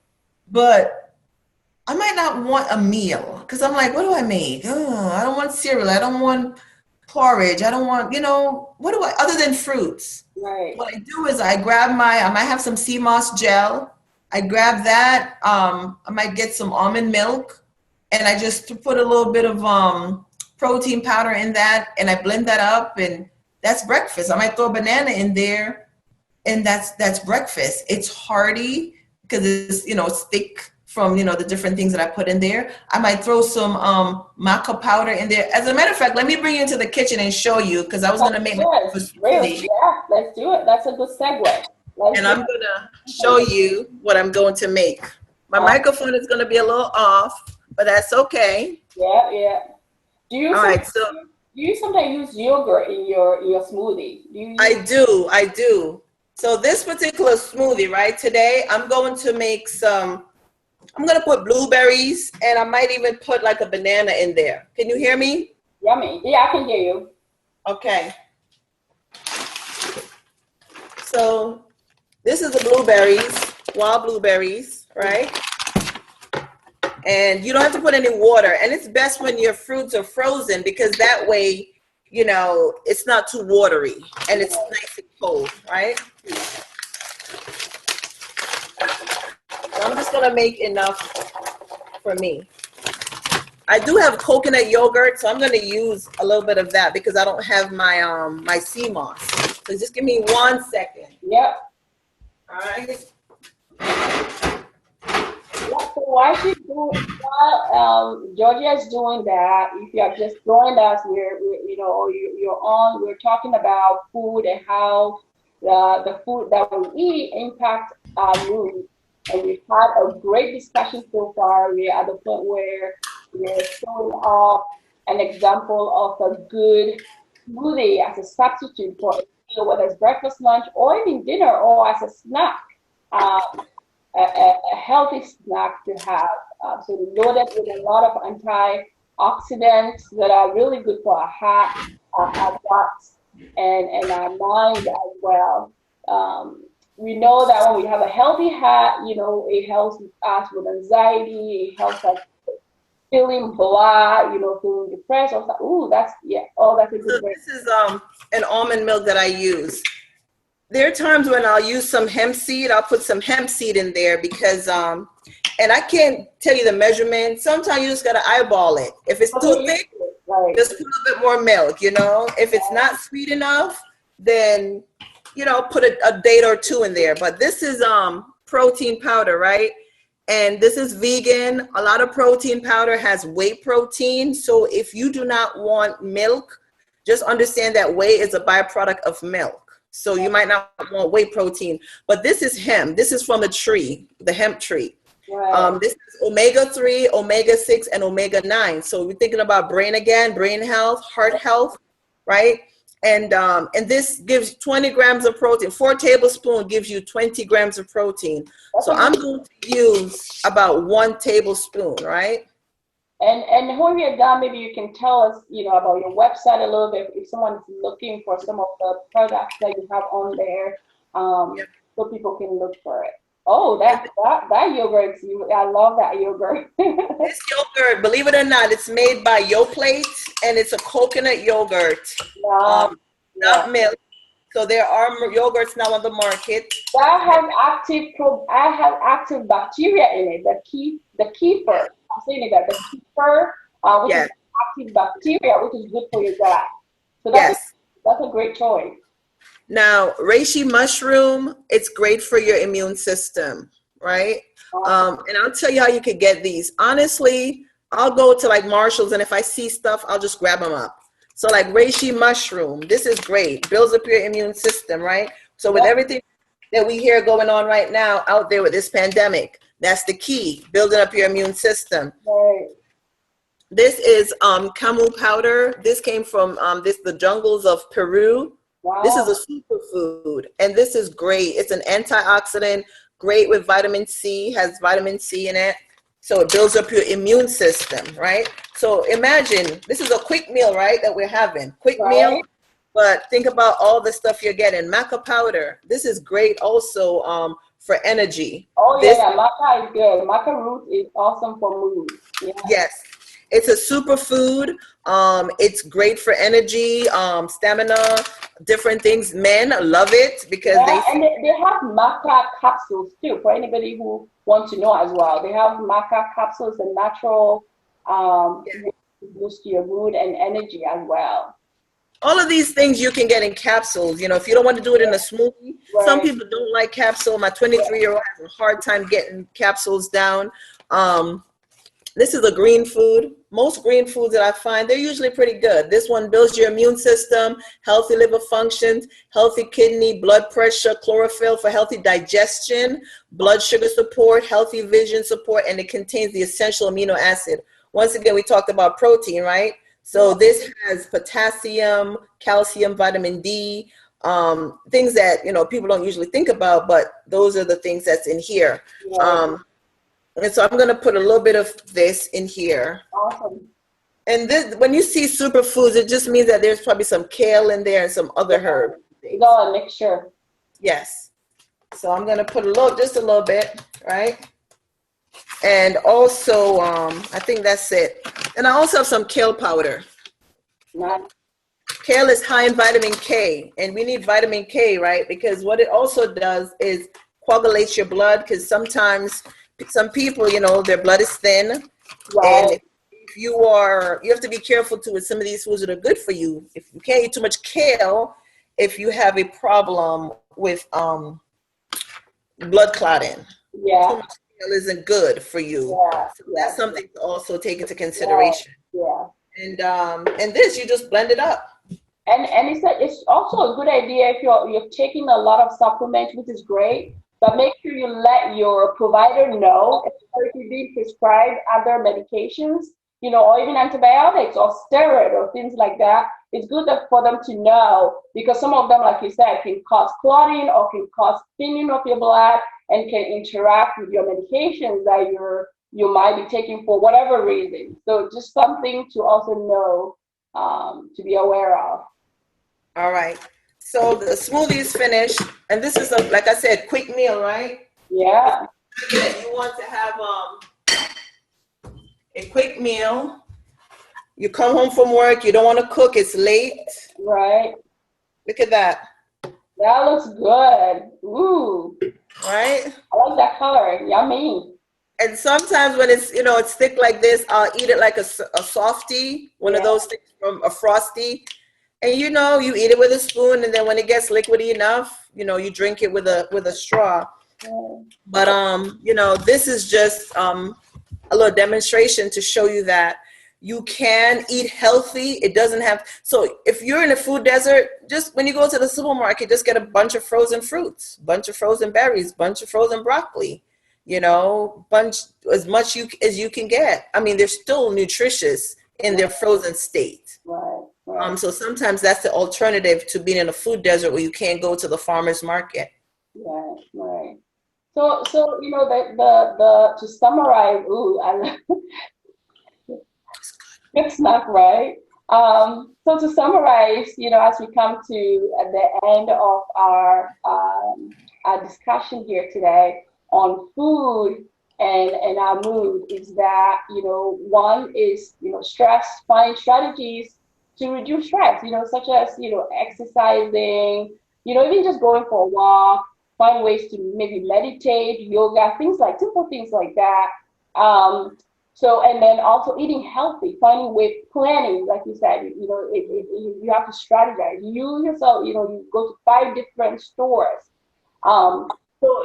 But I might not want a meal because I'm like, what do I make? Oh, I don't want cereal. I don't want porridge. I don't want, you know, other than fruits? Right. What I do is I grab I might have some sea moss gel. I grab that. I might get some almond milk and I just put a little bit of protein powder in that and I blend that up and that's breakfast. I might throw a banana in there and that's breakfast. It's hearty because it's, you know, it's thick from, you know, the different things that I put in there. I might throw some maca powder in there. As a matter of fact, let me bring you into the kitchen and show you because I was going to make my breakfast. Really? Yeah, let's do it. That's a good segue. And I'm going to show you what I'm going to make. My microphone is going to be a little off, but that's okay. Yeah. Do you sometimes use yogurt in your smoothie? I do. So this particular smoothie, right, today I'm going to make I'm going to put blueberries and I might even put like a banana in there. Can you hear me? Yummy. Yeah, I can hear you. Okay. So this is the blueberries, wild blueberries, right? And you don't have to put any water. And it's best when your fruits are frozen because that way, you know, it's not too watery and it's nice and cold, right? So I'm just gonna make enough for me. I do have coconut yogurt, so I'm gonna use a little bit of that because I don't have my my sea moss. So just give me 1 second. Yep. All right. So while Georgia is doing that, if you have just joined us, we're talking about food and how the food that we eat impact our mood. And we've had a great discussion so far. We're at the point where we're showing off an example of a good smoothie as a substitute for a meal, whether it's breakfast, lunch, or even dinner, or as a snack. A healthy snack to have. So loaded with a lot of antioxidants that are really good for our heart, our guts, and our mind as well. We know that when we have a healthy heart, you know, it helps us with anxiety, it helps us feeling blah, you know, feeling depressed. Or ooh, that's a good way. This is an almond milk that I use. There are times when I'll use some hemp seed. I'll put some hemp seed in there because, and I can't tell you the measurement. Sometimes you just got to eyeball it. If it's too thick, just put a little bit more milk, you know. If it's not sweet enough, then, you know, put a date or two in there. But this is protein powder, right? And this is vegan. A lot of protein powder has whey protein. So if you do not want milk, just understand that whey is a byproduct of milk. So you might not want whey protein, but this is hemp. This is from a tree, the hemp tree. Right. This is omega-3, omega-6, and omega-9. So we're thinking about brain again, brain health, heart health, right? And this gives 20 grams of protein. 4 tablespoons gives you 20 grams of protein. So I'm going to use about 1 tablespoon, right? And when you're done, maybe you can tell us, about your website a little bit if someone is looking for some of the products that you have on there, so people can look for it. Oh, that yogurt! I love that yogurt. This yogurt, believe it or not, it's made by Yoplait, and it's a coconut yogurt, not milk. So there are yogurts now on the market. That has active bacteria in it. The kefir. I'm saying that the kefir, which is active bacteria, which is good for your gut. So that's a great choice. Now, reishi mushroom, it's great for your immune system, right? And I'll tell you how you could get these. Honestly, I'll go to like Marshall's, and if I see stuff, I'll just grab them up. So like reishi mushroom, this is great. Builds up your immune system, right? So with everything that we hear going on right now out there with this pandemic, that's the key, building up your immune system. Right. This is camu powder. This came from the jungles of Peru. Wow. This is a superfood, and this is great. It's an antioxidant, great with vitamin C, has vitamin C in it. So it builds up your immune system, right? So imagine, this is a quick meal, right, that we're having. Quick meal, but think about all the stuff you're getting. Maca powder, this is great also for energy. Oh, maca is good. Maca root is awesome for mood. Yeah. Yes. It's a superfood. It's great for energy, stamina, different things. Men love it because they have maca capsules too. For anybody who wants to know as well, they have maca capsules, and natural boost your mood and energy as well. All of these things you can get in capsules. If you don't want to do it in a smoothie, some people don't like capsule. My 23-year-old has a hard time getting capsules down. This is a green food. Most green foods that I find, they're usually pretty good. This one builds your immune system, healthy liver functions, healthy kidney, blood pressure, chlorophyll for healthy digestion, blood sugar support, healthy vision support, and it contains the essential amino acid. Once again, we talked about protein, right? So this has potassium, calcium, vitamin D, things that, people don't usually think about, but those are the things that's in here. And so I'm going to put a little bit of this in here. Awesome. And this, when you see superfoods, it just means that there's probably some kale in there and some other herbs. It's all a mixture. Yes. So I'm going to put just a little bit, right? And also, I think that's it. And I also have some kale powder. Nice. Kale is high in vitamin K, and we need vitamin K, right? Because what it also does is coagulates your blood, because sometimes some people, their blood is thin. Right. And if you have to be careful too with some of these foods that are good for you. If you can't eat too much kale, if you have a problem with blood clotting. Yeah. Too much kale isn't good for you. Yeah. So that's something to also take into consideration. Yeah. And this, you just blend it up. And it's also a good idea if you're taking a lot of supplements, which is great. But make sure you let your provider know, if you're being prescribed other medications, or even antibiotics or steroid or things like that. It's good for them to know, because some of them, like you said, can cause clotting or can cause thinning of your blood and can interact with your medications that you might be taking for whatever reason. So just something to also know, to be aware of. All right. So the smoothie is finished, and this is like I said, quick meal, right? Yeah. You want to have a quick meal. You come home from work, you don't want to cook, it's late. Right. Look at that. That looks good. Ooh. Right? I like that color. Yummy. And sometimes when it's, it's thick like this, I'll eat it like a softie, one of those things from a Frosty. And you eat it with a spoon, and then when it gets liquidy enough, you drink it with a straw. But this is just a little demonstration to show you that You can eat healthy. It doesn't have, so if you're in a food desert, just when you go to the supermarket, just get a bunch of frozen fruits, bunch of frozen berries, bunch of frozen broccoli, bunch as much as you can get. I mean, they're still nutritious in their frozen state. Right, right. So sometimes that's the alternative to being in a food desert where you can't go to the farmer's market. Right, right. So the to summarize, ooh, I good snack, right? So to summarize, as we come to the end of our discussion here today on food and our mood, is that one is stress, find strategies to reduce stress, such as exercising, even just going for a walk, find ways to maybe meditate, yoga, things like simple things like that. So, and then also eating healthy, finding way, planning, like you said, you have to strategize. You yourself, you go to 5 different stores. So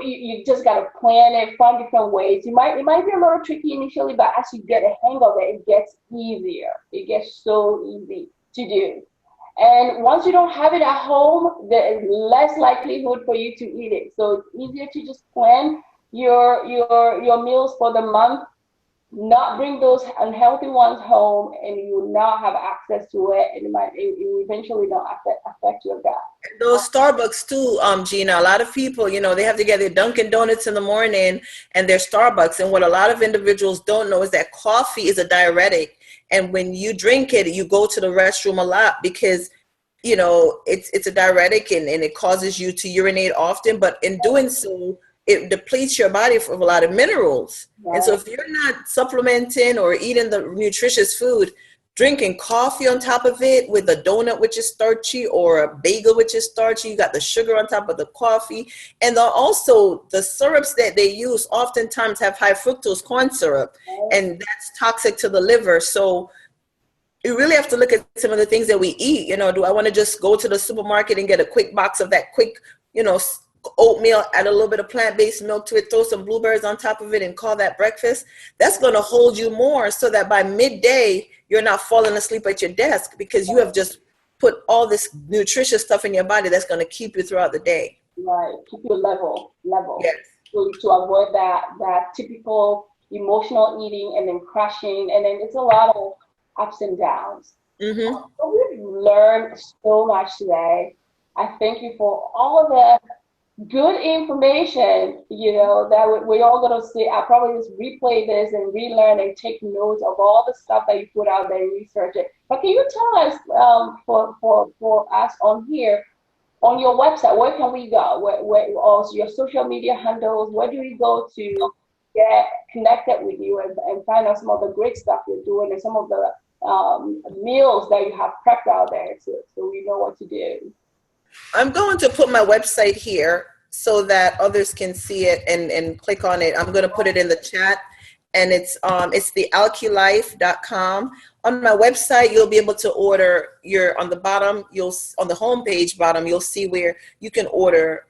you just got to plan it, find different ways. It might be a little tricky initially, but as you get a hang of it, it gets easier. It gets so easy to do. And once you don't have it at home, there is less likelihood for you to eat it. So it's easier to just plan your meals for the month, not bring those unhealthy ones home, and you will not have access to it, and it will eventually not affect your gut. Those Starbucks too, Gina. A lot of people, they have to get their Dunkin' Donuts in the morning and their Starbucks. And what a lot of individuals don't know is that coffee is a diuretic. And when you drink it, you go to the restroom a lot because, it's a diuretic and it causes you to urinate often. But in doing so, it depletes your body of a lot of minerals. Right. And so if you're not supplementing or eating the nutritious food, drinking coffee on top of it with a donut which is starchy or a bagel which is starchy, you got the sugar on top of the coffee. And also the syrups that they use oftentimes have high fructose corn syrup, and that's toxic to the liver. So you really have to look at some of the things that we eat. Do I want to just go to the supermarket and get a quick box of that quick, oatmeal, add a little bit of plant-based milk to it, throw some blueberries on top of it and call that breakfast? That's going to hold you more so that by midday, you're not falling asleep at your desk because you have just put all this nutritious stuff in your body that's going to keep you throughout the day. Right, keep you level. Yes. To avoid that typical emotional eating and then crashing, and then it's a lot of ups and downs. Mm-hmm. So we've learned so much today. I thank you for all of the good information, that we're all going to see. I'll probably just replay this and relearn and take notes of all the stuff that you put out there and research it. But can you tell us, for us on here, on your website, where can we go? Where also your social media handles, where do we go to get connected with you and find out some of the great stuff you're doing and some of the meals that you have prepped out there so we know what to do? I'm going to put my website here so that others can see it and click on it. I'm going to put it in the chat, and it's thealkilife.com. On my website, you'll be able to order on the bottom, on the homepage bottom, you'll see where you can order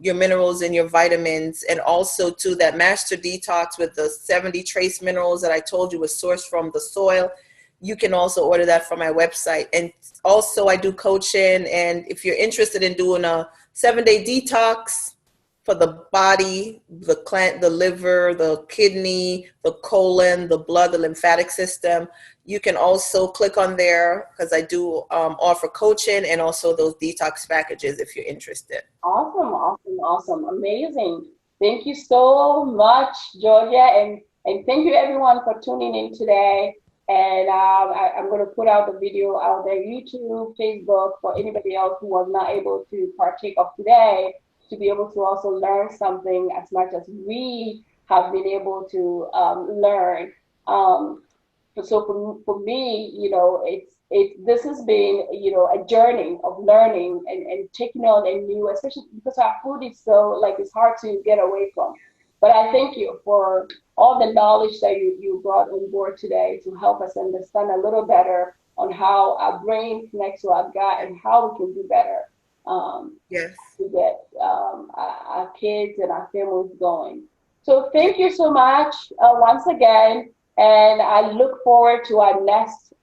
your minerals and your vitamins, and also to that Master Detox with the 70 trace minerals that I told you was sourced from the soil. You can also order that from my website. And also I do coaching, and if you're interested in doing a 7-day detox for the body, the liver, the kidney, the colon, the blood, the lymphatic system, you can also click on there because I do offer coaching and also those detox packages if you're interested. Awesome. Amazing. Thank you so much, Georgia. And thank you everyone for tuning in today. And I'm going to put out the video out there, YouTube, Facebook, for anybody else who was not able to partake of today, to be able to also learn something as much as we have been able to learn. So for me, this has been, a journey of learning and taking on a new, especially because our food is so, it's hard to get away from. But I thank you for all the knowledge that you brought on board today to help us understand a little better on how our brain connects to our gut and how we can do better yes. to get our kids and our families going. So thank you so much once again. And I look forward to our next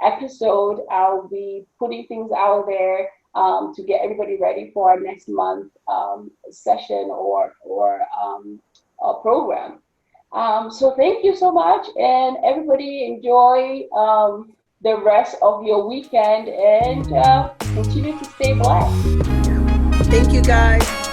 episode. I'll be putting things out there to get everybody ready for our next month session or program. So thank you so much, and everybody enjoy the rest of your weekend and continue to stay blessed. Thank you, guys.